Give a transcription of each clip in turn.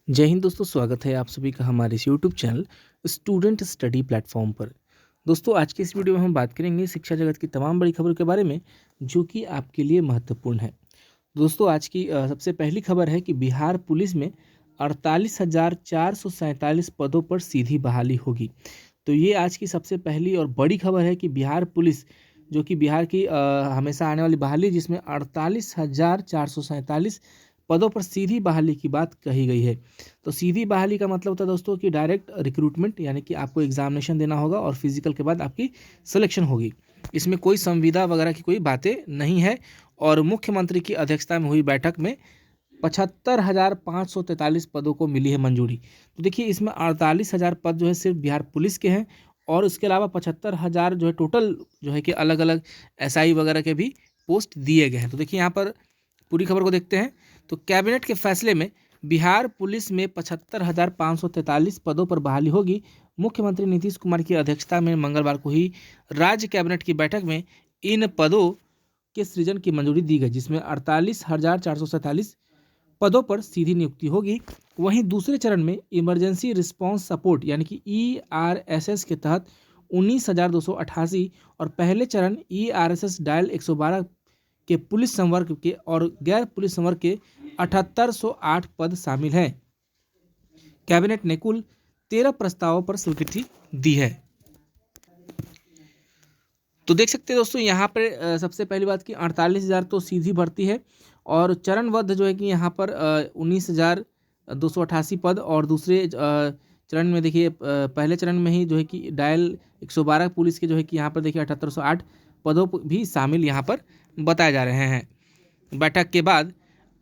जय हिंद दोस्तों, स्वागत है आप सभी का हमारे इस YouTube channel student study platform पर। दोस्तों, आज की इस वीडियो में हम बात करेंगे शिक्षा जगत की तमाम बड़ी खबरों के बारे में जो कि आपके लिए महत्वपूर्ण है। दोस्तों, आज की सबसे पहली खबर है कि बिहार पुलिस में 48,447 पदों पर सीधी बहाली होगी। तो ये आज की सबसे पहली और बड़ी खबर है कि बिहार पुलिस जो कि बिहार की हमेशा आने वाली बहाली, जिसमें 48,447 पदों पर सीधी बहाली की बात कही गई है। तो सीधी बहाली का मतलब होता है दोस्तों कि डायरेक्ट रिक्रूटमेंट, यानी कि आपको एग्जामिनेशन देना होगा और फिजिकल के बाद आपकी सिलेक्शन होगी। इसमें कोई संविदा वगैरह की कोई बातें नहीं है। और मुख्यमंत्री की अध्यक्षता में हुई बैठक में 75,543 पदों को मिली है मंजूरी। तो देखिए, इसमें 48,000 पद जो है सिर्फ बिहार पुलिस के हैं और उसके अलावा 75,000 जो है टोटल जो है कि अलग अलग एसआई वगैरह के भी पोस्ट दिए गए हैं। तो देखिए, यहाँ पर पूरी खबर को देखते हैं। तो कैबिनेट के फैसले में बिहार पुलिस में 75,543 पदों पर बहाली होगी। मुख्यमंत्री नीतीश कुमार की अध्यक्षता में मंगलवार को हुई राज्य कैबिनेट की बैठक में इन पदों के सृजन की मंजूरी दी गई, जिसमें 48,447 पदों पर सीधी नियुक्ति होगी। वहीं दूसरे चरण में इमरजेंसी रिस्पांस सपोर्ट यानी कि ERSS के तहत 19,288 और पहले चरण ERSS डायल 112 के पुलिस संवर्ग के और गैर पुलिस संवर्ग के 7,808 पद शामिल हैं। कैबिनेट ने कुल 13 प्रस्तावों पर स्वीकृति दी है। तो देख सकते हैं दोस्तों, यहाँ पर सबसे पहली बात कि 48,000 तो सीधी भर्ती है और चरणबद्ध जो है कि यहाँ पर 19,288 पद और दूसरे चरण में देखिए पहले चरण में ही जो है कि डायल 112 पुलिस के जो है कि यहाँ पर देखिए 7,808 पदों भी शामिल यहाँ पर बताए जा रहे हैं। बैठक के बाद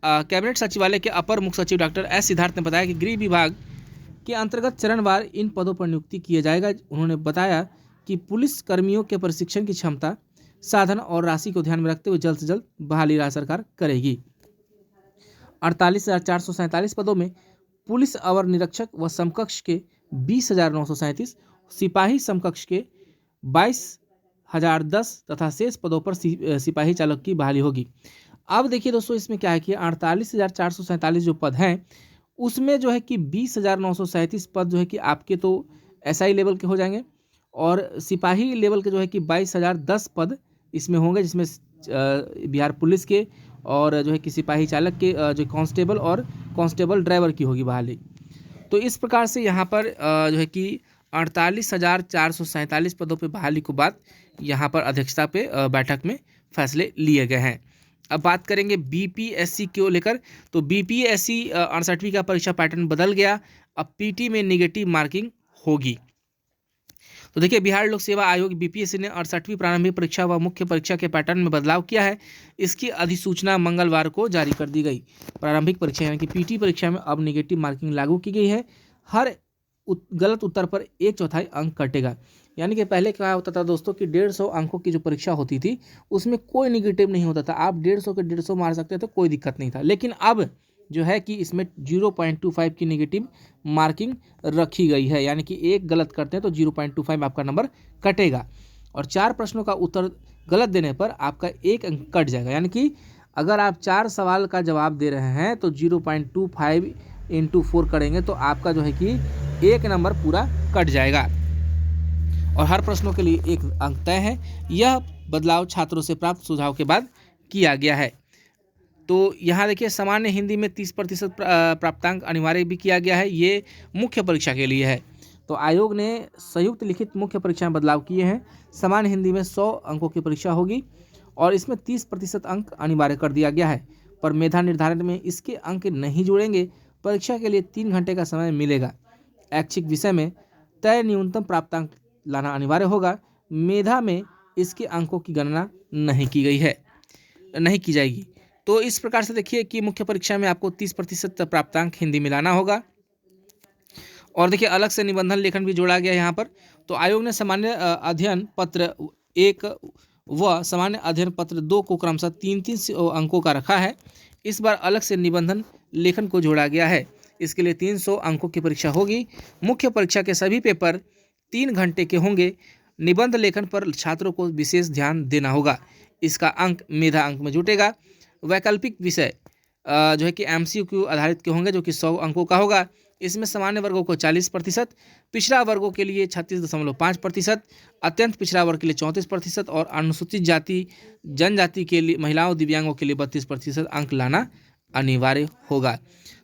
कैबिनेट सचिवालय के अपर मुख्य सचिव डॉक्टर एस सिद्धार्थ ने बताया कि गृह विभाग के अंतर्गत चरणवार इन पदों पर नियुक्ति किया जाएगा। उन्होंने बताया कि पुलिस कर्मियों के प्रशिक्षण की क्षमता, साधन और राशि को ध्यान में रखते हुए जल्द से जल्द बहाली राज्य सरकार करेगी। 48,447 पदों में पुलिस अवर निरीक्षक व समकक्ष के 20,937, सिपाही समकक्ष के 22,010 तथा शेष पदों पर सिपाही चालक की बहाली होगी। अब देखिए दोस्तों, इसमें क्या है कि 48,447 जो पद हैं उसमें जो है कि 20,937 पद जो है कि आपके तो SI लेवल के हो जाएंगे और सिपाही लेवल के जो है कि 22,010 पद इसमें होंगे, जिसमें बिहार पुलिस के और जो है कि सिपाही चालक के जो कांस्टेबल और कांस्टेबल ड्राइवर की होगी बहाली। तो इस प्रकार से यहाँ पर जो है कि 48,447 पदों पर बहाली को बाद यहाँ पर अध्यक्षता पे बैठक में फैसले लिए गए हैं। अब बात करेंगे BPSC को लेकर। तो BPSC 68वीं का परीक्षा पैटर्न बदल गया। अब PT में निगेटिव मार्किंग होगी। तो देखिए, बिहार लोक सेवा आयोग BPSC ने 68वीं प्रारंभिक परीक्षा व मुख्य परीक्षा के पैटर्न में बदलाव किया है। इसकी अधिसूचना मंगलवार को जारी कर दी गई। प्रारंभिक परीक्षा यानी कि PT परीक्षा में अब निगेटिव मार्किंग लागू की गई है। हर गलत उत्तर पर 1/4 अंक कटेगा। यानी कि पहले क्या होता था दोस्तों कि 150 अंकों की जो परीक्षा होती थी उसमें कोई निगेटिव नहीं होता था। आप 150 के 150 मार सकते थे, कोई दिक्कत नहीं था। लेकिन अब जो है कि इसमें 0.25 की निगेटिव मार्किंग रखी गई है, यानी कि एक गलत करते हैं तो 0.25 आपका नंबर कटेगा और 4 प्रश्नों का उत्तर गलत देने पर आपका 1 अंक कट जाएगा। यानी कि अगर आप 4 सवाल का जवाब दे रहे हैं तो 0.25 × 4 करेंगे तो आपका जो है कि 1 नंबर पूरा कट जाएगा और हर प्रश्नों के लिए 1 अंक तय है। यह बदलाव छात्रों से प्राप्त सुझाव के बाद किया गया है। तो यहाँ देखिए, सामान्य हिंदी में 30% प्राप्तांक अनिवार्य भी किया गया है। ये मुख्य परीक्षा के लिए है। तो आयोग ने संयुक्त लिखित मुख्य परीक्षा में बदलाव किए हैं। सामान्य हिंदी में 100 अंकों की परीक्षा होगी और इसमें 30% अंक अनिवार्य कर दिया गया है, पर मेधा निर्धारण में इसके अंक नहीं जुड़ेंगे। परीक्षा के लिए 3 घंटे का समय मिलेगा। ऐच्छिक विषय में तय न्यूनतम प्राप्तांक लाना अनिवार्य होगा। मेधा में इसके अंकों की गणना नहीं की जाएगी। तो इस प्रकार से देखिए कि मुख्य परीक्षा में आपको 30% प्राप्तांक हिंदी में लाना होगा और देखिए अलग से निबंधन लेखन भी जोड़ा गया यहाँ पर। तो आयोग ने सामान्य अध्ययन पत्र 1 व सामान्य अध्ययन पत्र 2 को क्रमशः 3-3 अंकों का रखा है। इस बार अलग से निबंधन लेखन को जोड़ा गया है। इसके लिए 300 अंकों की परीक्षा होगी। मुख्य परीक्षा के सभी पेपर 3 घंटे के होंगे। निबंध लेखन पर छात्रों को विशेष ध्यान देना होगा। इसका अंक मेधा अंक में जुटेगा। वैकल्पिक विषय जो है कि MCQ आधारित के होंगे, जो कि 100 अंकों का होगा। इसमें सामान्य वर्गों को 40%, पिछड़ा वर्गों के लिए 36.5%, अत्यंत पिछड़ा वर्ग के लिए 34% और अनुसूचित जाति जनजाति के लिए महिलाओं दिव्यांगों के लिए 32% अंक लाना अनिवार्य होगा।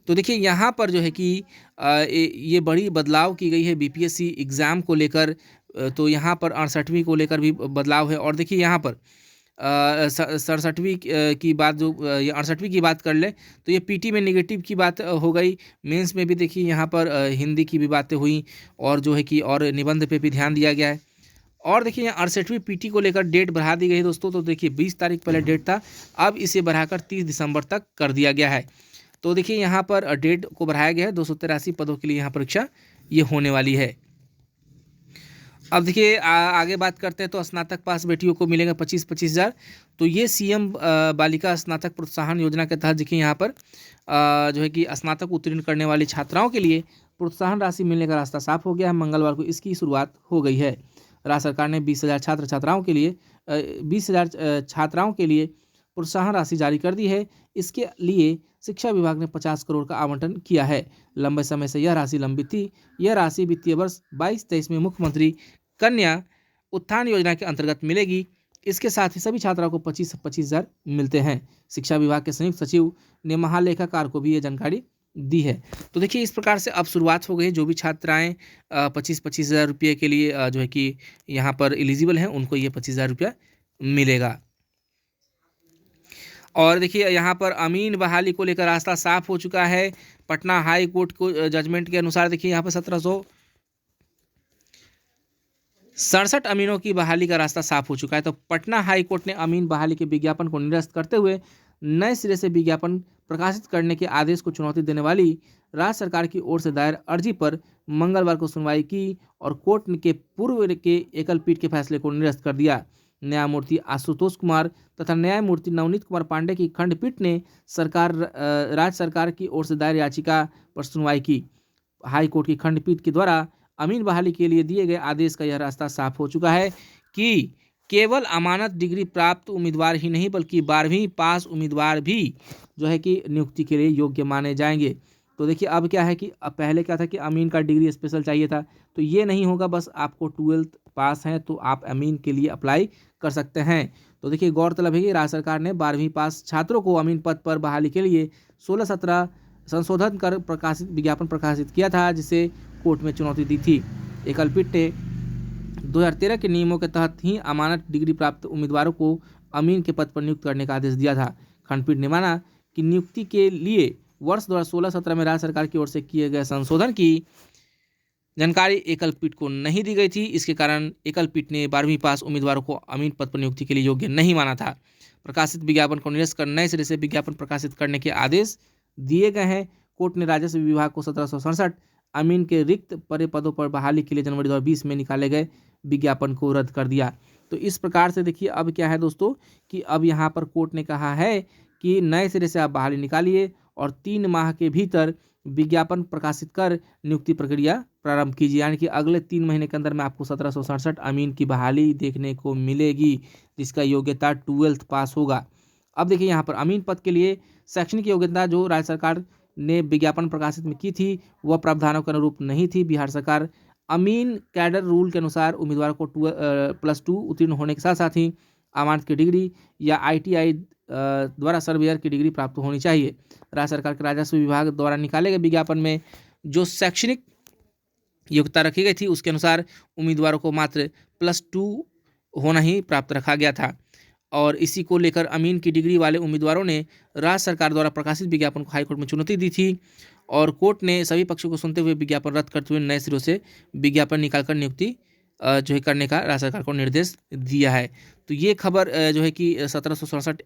तो देखिए यहाँ पर जो है कि ये बड़ी बदलाव की गई है BPSC एग्ज़ाम को लेकर। तो यहाँ पर 68वीं को लेकर भी बदलाव है। और देखिए यहाँ पर 67वीं की बात, जो ये 68वीं की बात कर ले तो ये PT में नेगेटिव की बात हो गई। मेंस में भी देखिए यहाँ पर हिंदी की भी बातें हुई और जो है कि और निबंध पे भी ध्यान दिया गया है। और देखिए यहाँ 68वीं PT को लेकर डेट बढ़ा दी गई है दोस्तों। तो देखिए 20 तारीख पहले डेट था, अब इसे बढ़ाकर 30 दिसंबर तक कर दिया गया है। तो देखिए यहाँ पर डेट को बढ़ाया गया है। 283 पदों के लिए यहाँ परीक्षा ये होने वाली है। अब देखिए आगे बात करते हैं तो स्नातक पास बेटियों को मिलेगा 25-25 हज़ार। तो ये CM बालिका स्नातक प्रोत्साहन योजना के तहत देखिए यहाँ पर जो है कि स्नातक उत्तीर्ण करने वाली छात्राओं के लिए प्रोत्साहन राशि मिलने का रास्ता साफ हो गया है। मंगलवार को इसकी शुरुआत हो गई है। राज्य सरकार ने 20,000 छात्राओं के लिए 20,000 छात्राओं के लिए प्रोत्साहन राशि जारी कर दी है। इसके लिए शिक्षा विभाग ने 50 करोड़ का आवंटन किया है। लंबे समय से यह राशि लंबित थी। यह राशि वित्तीय वर्ष 22-23 में मुख्यमंत्री कन्या उत्थान योजना के अंतर्गत मिलेगी। इसके साथ ही सभी छात्राओं को 25-25 हज़ार मिलते हैं। शिक्षा विभाग के संयुक्त सचिव ने महालेखाकार को भी ये जानकारी दी है। तो देखिए इस प्रकार से अब शुरुआत हो गई है। जो भी छात्राएं 25-25 हज़ार रुपये के लिए जो है कि यहाँ पर एलिजिबल हैं, उनको ये 25 हज़ार रुपया मिलेगा। और देखिए यहाँ पर अमीन बहाली को लेकर रास्ता साफ हो चुका है। पटना हाई कोर्ट को जजमेंट के अनुसार देखिए यहाँ पर 1767 अमीनों की बहाली का रास्ता साफ हो चुका है। तो पटना हाई कोर्ट ने अमीन बहाली के विज्ञापन को निरस्त करते हुए नए सिरे से विज्ञापन प्रकाशित करने के आदेश को चुनौती देने वाली राज्य सरकार की ओर से दायर अर्जी पर मंगलवार को सुनवाई की और कोर्ट के पूर्व के एकल पीठ के फैसले को निरस्त कर दिया। न्यायमूर्ति आशुतोष कुमार तथा न्यायमूर्ति नवनीत कुमार पांडे की खंडपीठ ने राज्य सरकार की ओर से दायर याचिका पर सुनवाई की। हाई कोर्ट की खंडपीठ के द्वारा अमीन बहाली के लिए दिए गए आदेश का यह रास्ता साफ हो चुका है कि केवल अमानत डिग्री प्राप्त उम्मीदवार ही नहीं बल्कि 12वीं पास उम्मीदवार भी जो है कि नियुक्ति के लिए योग्य माने जाएंगे। तो देखिए अब क्या है कि अब पहले क्या था कि अमीन का डिग्री स्पेशल चाहिए था, तो ये नहीं होगा। बस आपको 12th पास है तो आप अमीन के लिए अप्लाई कर सकते हैं। तो देखिए गौरतलब है कि राज्य सरकार ने 12वीं पास छात्रों को अमीन पद पर बहाली के लिए 16-17 संशोधन कर विज्ञापन प्रकाशित किया था, जिसे कोर्ट में चुनौती दी थी। एकल पीठ ने 2013 के नियमों के तहत ही अमानत डिग्री प्राप्त उम्मीदवारों को अमीन के पद पर नियुक्त करने का आदेश दिया था। खंडपीठ ने माना कि नियुक्ति के लिए वर्ष 2016-17 में राज्य सरकार की ओर से किए गए संशोधन की जानकारी एकल पीठ को नहीं दी गई थी। इसके कारण एकल पीठ ने 12वीं पास उम्मीदवारों को अमीन पद पर नियुक्ति के लिए योग्य नहीं माना था। प्रकाशित विज्ञापन को निरस्त कर नए सिरे से विज्ञापन प्रकाशित करने के आदेश दिए गए हैं। कोर्ट ने राजस्व विभाग को 1767 अमीन के रिक्त पड़े पदों पर बहाली के लिए जनवरी 2020 में निकाले गए विज्ञापन को रद्द कर दिया। तो इस प्रकार से देखिए अब क्या है दोस्तों कि अब यहाँ पर कोर्ट ने कहा है कि नए सिरे से आप बहाली निकालिए और 3 माह के भीतर विज्ञापन प्रकाशित कर नियुक्ति प्रक्रिया प्रारंभ कीजिए। यानी कि अगले 3 महीने के अंदर में आपको 1767 अमीन की बहाली देखने को मिलेगी, जिसका योग्यता 12th पास होगा। अब देखिए यहाँ पर अमीन पद के लिए शैक्षणिक योग्यता जो राज्य सरकार ने विज्ञापन प्रकाशित में की थी वह प्रावधानों के अनुरूप नहीं थी। बिहार सरकार अमीन कैडर रूल के अनुसार उम्मीदवारों को +2 उत्तीर्ण होने के साथ साथ ही अमानत की डिग्री या ITI द्वारा सर्वेयर की डिग्री प्राप्त होनी चाहिए। राज्य सरकार के राजस्व विभाग द्वारा निकाले गए विज्ञापन में जो शैक्षणिक योग्यता रखी गई थी उसके अनुसार उम्मीदवारों को मात्र +2 होना ही प्राप्त रखा गया था। और इसी को लेकर अमीन की डिग्री वाले उम्मीदवारों ने राज्य सरकार द्वारा प्रकाशित विज्ञापन को हाईकोर्ट में चुनौती दी थी और कोर्ट ने सभी पक्षों को सुनते हुए विज्ञापन रद्द करते हुए नए सिरों से विज्ञापन निकालकर नियुक्ति जो है करने का राज्य सरकार को निर्देश दिया है। तो ये खबर जो है कि 1767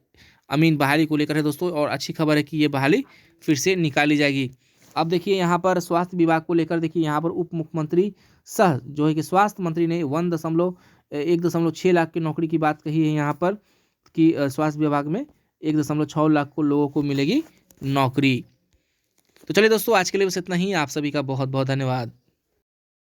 अमीन बहाली को लेकर है दोस्तों, और अच्छी खबर है कि ये बहाली फिर से निकाली जाएगी। अब देखिए यहाँ पर स्वास्थ्य विभाग को लेकर देखिए यहाँ पर उप मुख्यमंत्री सह जो है कि स्वास्थ्य मंत्री ने 1.6 लाख की नौकरी की बात कही है यहाँ पर कि स्वास्थ्य विभाग में 1.6 लाख को लोगों को मिलेगी नौकरी। तो चलिए दोस्तों आज के लिए बस इतना ही। आप सभी का बहुत बहुत धन्यवाद।